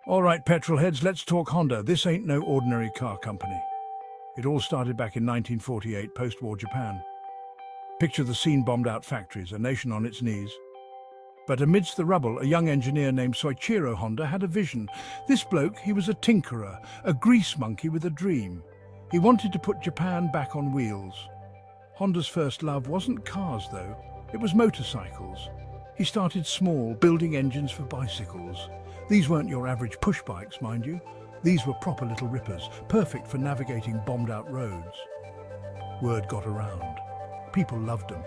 All right, petrol heads, let's talk Honda. This ain't no ordinary car company. It all started back in 1948, post-war Japan. Picture the scene: bombed out factories, a nation on its knees. But amidst the rubble, a young engineer named Soichiro Honda had a vision. This bloke, he was a tinkerer, a grease monkey with a dream. He wanted to put Japan back on wheels. Honda's first love wasn't cars, though. It was motorcycles. He started small, building engines for bicycles. These weren't your average push bikes, mind you. These were proper little rippers, perfect for navigating bombed-out roads. Word got around. People loved them.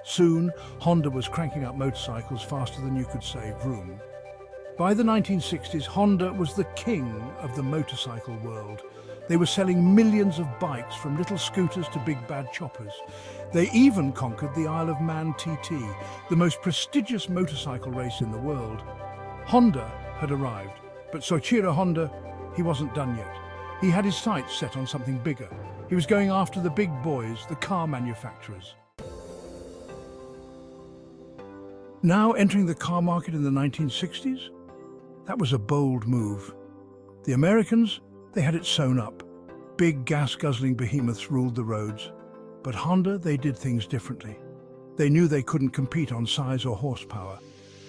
Soon, Honda was cranking out motorcycles faster than you could say vroom. By the 1960s, Honda was the king of the motorcycle world. They were selling millions of bikes, from little scooters to big bad choppers. They even conquered the Isle of Man TT, the most prestigious motorcycle race in the world. Honda had arrived, but Soichiro Honda, he wasn't done yet. He had his sights set on something bigger. He was going after the big boys, the car manufacturers. Now entering the car market in the 1960s? That was a bold move. The Americans, they had it sewn up. Big gas-guzzling behemoths ruled the roads. But Honda, they did things differently. They knew they couldn't compete on size or horsepower,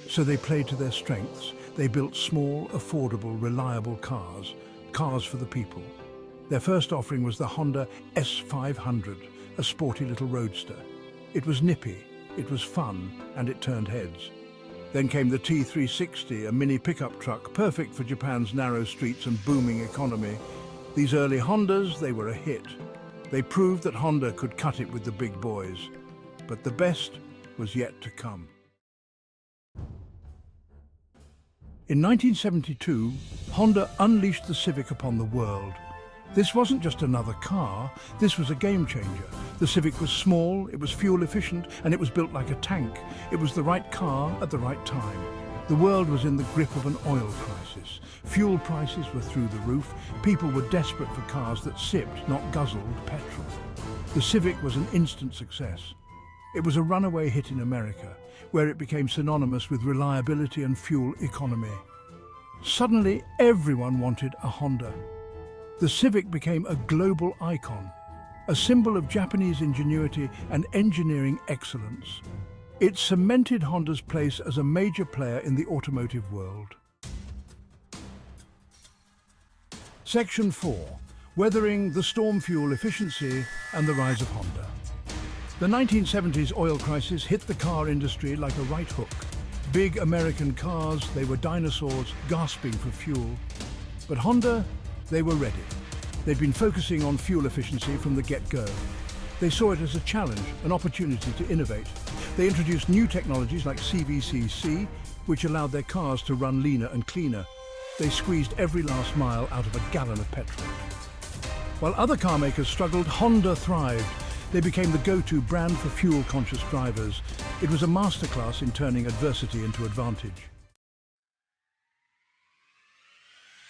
so they played to their strengths. They built small, affordable, reliable cars for the people. Their first offering was the Honda S500, a sporty little roadster. It was nippy, it was fun, and it turned heads. Then came the T360, a mini pickup truck, perfect for Japan's narrow streets and booming economy. These early Hondas, they were a hit. They proved that Honda could cut it with the big boys. But the best was yet to come. In 1972, Honda unleashed the Civic upon the world. This wasn't just another car, this was a game changer. The Civic was small, it was fuel efficient, and it was built like a tank. It was the right car at the right time. The world was in the grip of an oil crisis. Fuel prices were through the roof. People were desperate for cars that sipped, not guzzled, petrol. The Civic was an instant success. It was a runaway hit in America, where it became synonymous with reliability and fuel economy. Suddenly, everyone wanted a Honda. The Civic became a global icon, a symbol of Japanese ingenuity and engineering excellence. It cemented Honda's place as a major player in the automotive world. Section 4. Weathering the storm: fuel efficiency and the rise of Honda. The 1970s oil crisis hit the car industry like a right hook. Big American cars, they were dinosaurs gasping for fuel. But Honda, they were ready. They'd been focusing on fuel efficiency from the get-go. They saw it as a challenge, an opportunity to innovate. They introduced new technologies like CVCC, which allowed their cars to run leaner and cleaner. They squeezed every last mile out of a gallon of petrol. While other car makers struggled, Honda thrived. They became the go-to brand for fuel-conscious drivers. It was a masterclass in turning adversity into advantage.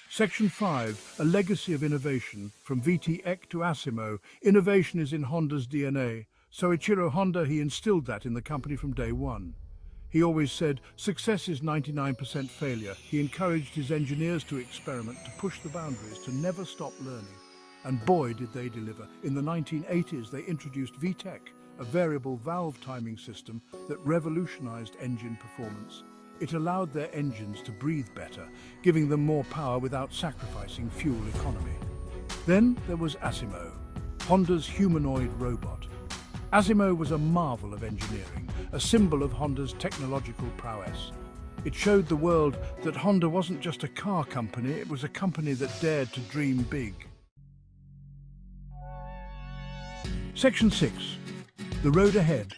Section 5, a legacy of innovation. From VTEC to ASIMO, innovation is in Honda's DNA. Soichiro Honda, he instilled that in the company from day one. He always said, success is 99% failure. He encouraged his engineers to experiment, to push the boundaries, to never stop learning. And boy, did they deliver. In the 1980s, they introduced VTEC, a variable valve timing system that revolutionized engine performance. It allowed their engines to breathe better, giving them more power without sacrificing fuel economy. Then there was ASIMO, Honda's humanoid robot. ASIMO was a marvel of engineering, a symbol of Honda's technological prowess. It showed the world that Honda wasn't just a car company, it was a company that dared to dream big. Section 6. The road ahead.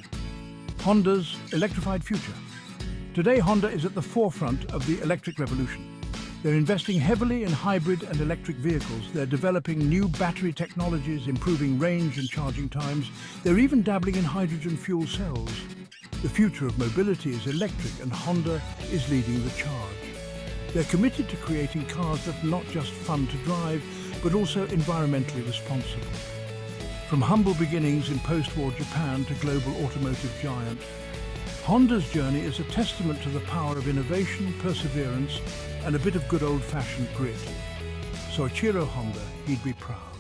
Honda's electrified future. Today, Honda is at the forefront of the electric revolution. They're investing heavily in hybrid and electric vehicles. They're developing new battery technologies, improving range and charging times. They're even dabbling in hydrogen fuel cells. The future of mobility is electric, and Honda is leading the charge. They're committed to creating cars that are not just fun to drive, but also environmentally responsible. From humble beginnings in post-war Japan to global automotive giant, Honda's journey is a testament to the power of innovation, perseverance, and a bit of good old-fashioned grit. Soichiro Honda, he'd be proud.